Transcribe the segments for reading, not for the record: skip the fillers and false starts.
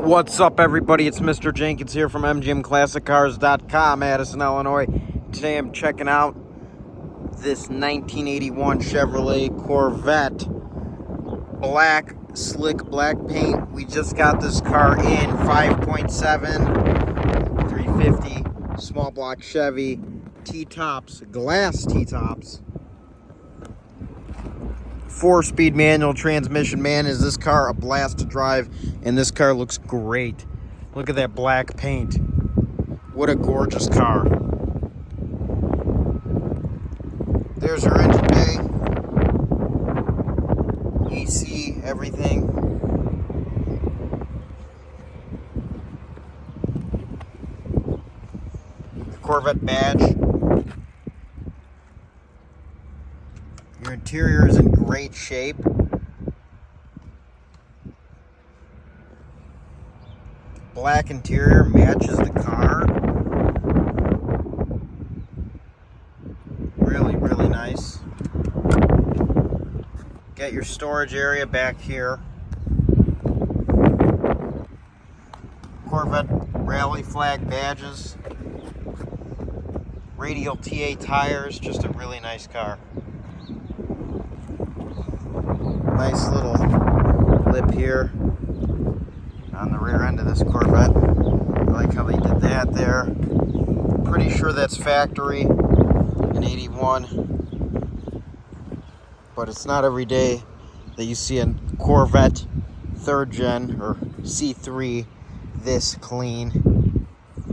What's up, everybody? It's Mr. Jenkins here from mgmclassiccars.com, Addison, Illinois. Today I'm checking out this 1981 Chevrolet Corvette. Black, slick black paint. We just got this car in 5.7, 350, small block Chevy, T-tops, glass T-tops. 4-speed manual transmission. Man, is this car a blast to drive, and this car looks great. Look at that black paint. What a gorgeous car. There's your engine bay, AC, everything. The Corvette badge. Your interior is in great shape. Black interior matches the car. Really, really nice. Get your storage area back here. Corvette rally flag badges. Radial TA tires. Just a really nice car. Nice little lip here on the rear end of this Corvette. I like how they did that there. Pretty sure that's factory in 81. But it's not every day that you see a Corvette 3rd gen or C3 this clean.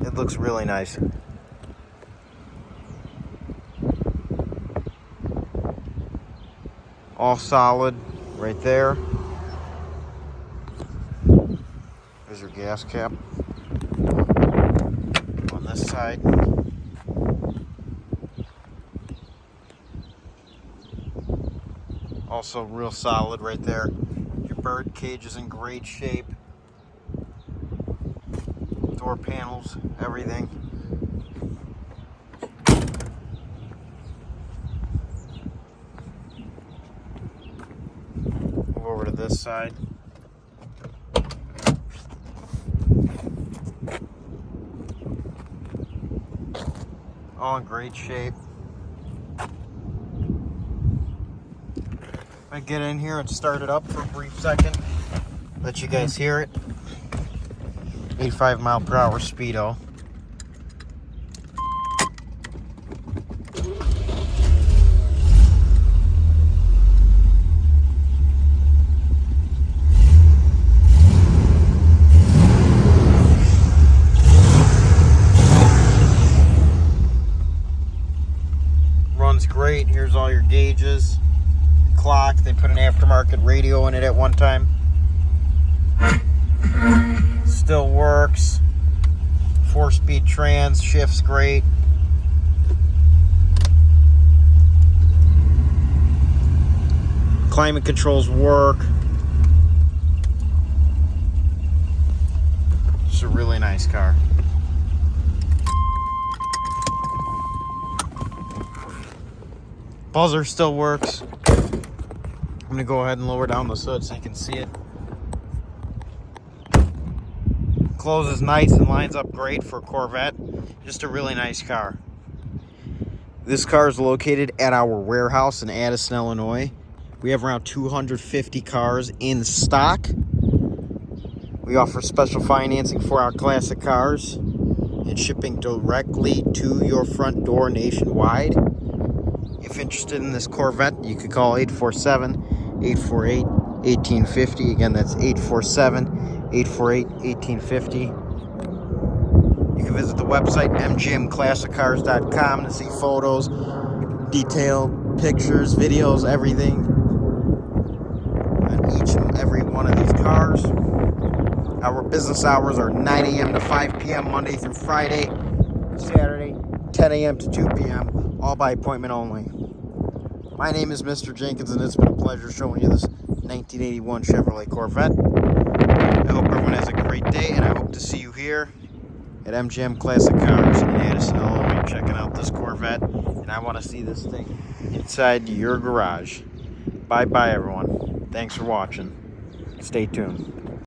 It looks really nice. All solid. Right there. There's your gas cap. On this side. Also real solid right there. Your bird cage is in great shape. Door panels, everything. Over to this side. All in great shape. I get in here and start it up for a brief second. Let you guys hear it. 85 mile per hour speedo. Runs great. Here's all your gauges, clock. They put an aftermarket radio in it at one time. Still works. 4-speed trans, shifts great. Climate controls work. It's a really nice car. Buzzer still works. I'm going to go ahead and lower down this hood so you can see it. Closes nice and lines up great for a Corvette. Just a really nice car. This car is located at our warehouse in Addison, Illinois. We have around 250 cars in stock. We offer special financing for our classic cars and shipping directly to your front door nationwide. If interested in this Corvette, you could call 847-848-1850. Again, that's 847-848-1850. You can visit the website mgmclassiccars.com to see photos, detailed pictures, videos, everything on each and every one of these cars. Our business hours are 9 a.m. to 5 p.m. Monday through Friday, Saturday 10 a.m. to 2 p.m. all by appointment only. My name is Mr. Jenkins, and it's been a pleasure showing you this 1981 Chevrolet Corvette. I hope everyone has a great day, and I hope to see you here at MGM Classic Cars in Addison, Illinois, checking out this Corvette, and I want to see this thing inside your garage. Bye-bye, everyone. Thanks for watching. Stay tuned.